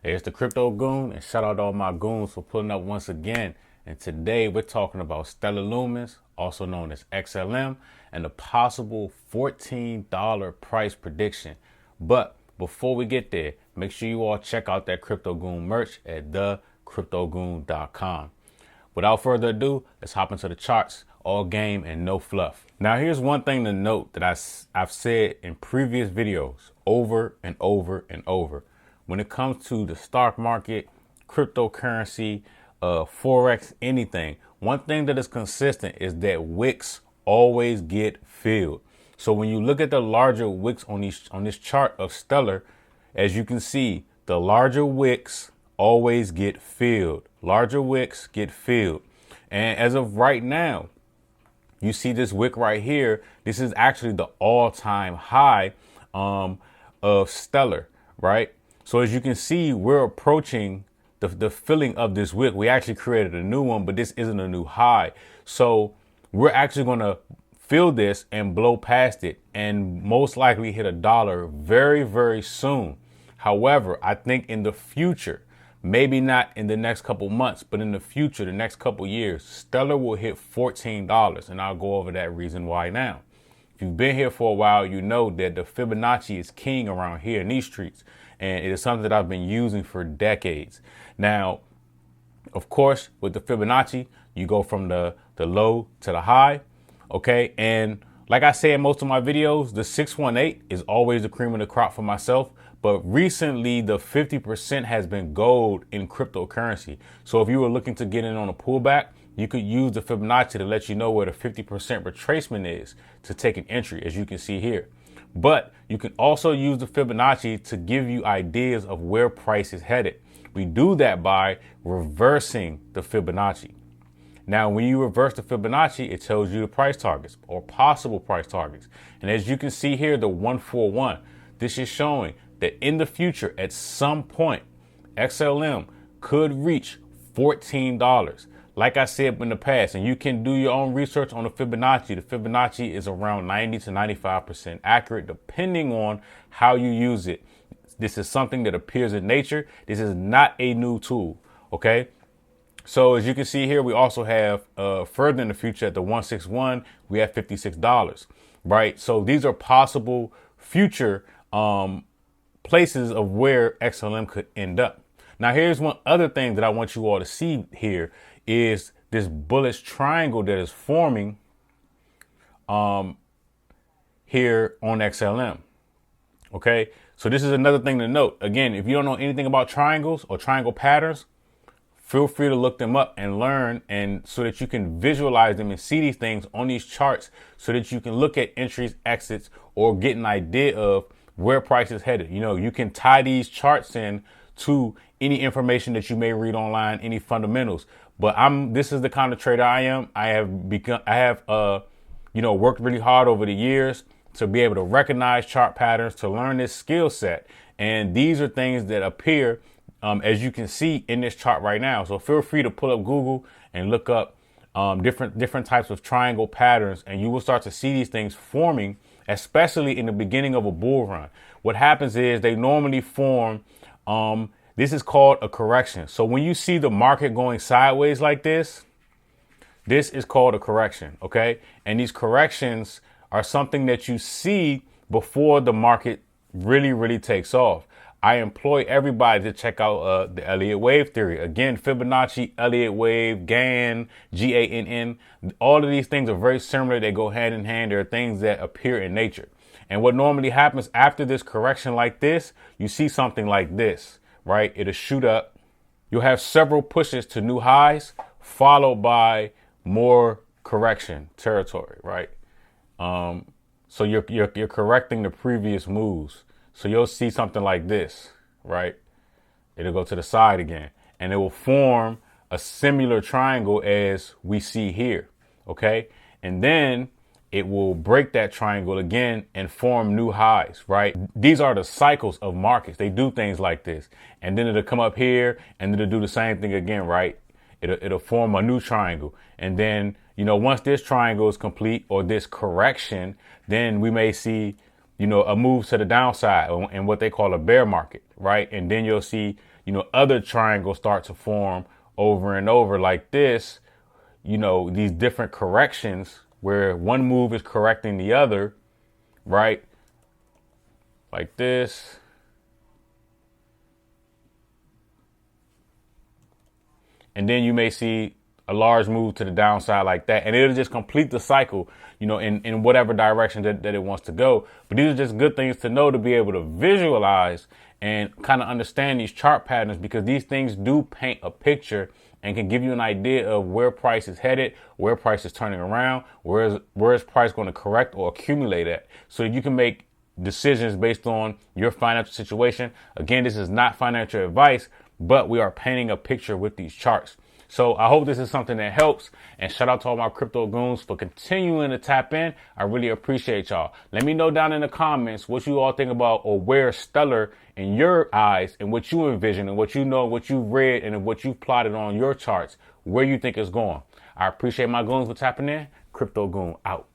Hey, it's the Crypto Goon, and shout out to all my goons for pulling up once again. And today we're talking about Stellar Lumens, also known as XLM, and the possible $14 price prediction. But before we get there, make sure you all check out that Crypto Goon merch at thecryptogoon.com. Without further ado, let's hop into the charts, all game and no fluff. Now, here's one thing to note that I've said in previous videos over and over and over. When it comes to the stock market, cryptocurrency, Forex, anything, one thing that is consistent is that wicks always get filled. So when you look at the larger wicks on this chart of Stellar, as you can see, the larger wicks always get filled. Larger wicks get filled. And as of right now, you see this wick right here. This is actually the all-time high of Stellar, right? So as you can see, we're approaching the filling of this wick. We actually created a new one, but this isn't a new high. So we're actually going to fill this and blow past it and most likely hit $1 very, very soon. However, I think in the future, maybe not in the next couple months, but in the future, the next couple years, Stellar will hit $14. And I'll go over that reason why now. If you've been here for a while, you know that the Fibonacci is king around here in these streets. And it is something that I've been using for decades. Now, of course, with the Fibonacci, you go from the low to the high. OK, and like I say in most of my videos, the 618 is always the cream of the crop for myself. But recently, the 50% has been gold in cryptocurrency. So if you were looking to get in on a pullback, you could use the Fibonacci to let you know where the 50% retracement is to take an entry, as you can see here. But you can also use the Fibonacci to give you ideas of where price is headed. We do that by reversing the Fibonacci. Now, when you reverse the Fibonacci, it tells you the price targets or possible price targets. And as you can see here, the 141, this is showing that in the future, at some point, XLM could reach $14. Like I said in the past, and you can do your own research on the Fibonacci. The Fibonacci is around 90 to 95% accurate, depending on how you use it. This is something that appears in nature. This is not a new tool, okay? So as you can see here, we also have further in the future at the 161, we have $56, right? So these are possible future places of where XLM could end up. Now, here's one other thing that I want you all to see here is this bullish triangle that is forming here on XLM. Okay, so this is another thing to note. Again, if you don't know anything about triangles or triangle patterns, feel free to look them up and learn, and so that you can visualize them and see these things on these charts so that you can look at entries, exits, or get an idea of where price is headed. You know, you can tie these charts in to any information that you may read online, any fundamentals. But this is the kind of trader I am. I have worked really hard over the years to be able to recognize chart patterns, to learn this skill set. And these are things that appear, as you can see in this chart right now. So feel free to pull up Google and look up different types of triangle patterns, and you will start to see these things forming, especially in the beginning of a bull run. What happens is they normally form, this is called a correction. So when you see the market going sideways like this is called a correction, okay? And these corrections are something that you see before the market really, really takes off. I employ everybody to check out the Elliott wave theory. Again, Fibonacci, Elliott wave, GAN, GANN. All of these things are very similar. They go hand in hand. There are things that appear in nature. And what normally happens after this correction like this, you see something like this, right? It'll shoot up. You'll have several pushes to new highs, followed by more correction territory, right? So you're correcting the previous moves. So you'll see something like this, right? It'll go to the side again, and it will form a similar triangle as we see here, okay? And then it will break that triangle again and form new highs, right? These are the cycles of markets. They do things like this. And then it'll come up here and then it'll do the same thing again, right? It'll form a new triangle. And then, once this triangle is complete, or this correction, then we may see, a move to the downside and what they call a bear market, right? And then you'll see, other triangles start to form over and over like this, these different corrections where one move is correcting the other, right? Like this. And then you may see a large move to the downside like that. And it'll just complete the cycle, in whatever direction that it wants to go. But these are just good things to know, to be able to visualize and kind of understand these chart patterns, because these things do paint a picture and can give you an idea of where price is headed, where price is turning around, where is price going to correct or accumulate at, so you can make decisions based on your financial situation. Again, this is not financial advice, but we are painting a picture with these charts. So I hope this is something that helps, and shout out to all my crypto goons for continuing to tap in. I really appreciate y'all. Let me know down in the comments what you all think about, or where stellar in your eyes and what you envision and what what you've read and what you've plotted on your charts, where you think it's going. I appreciate my goons for tapping in. Crypto Goon out.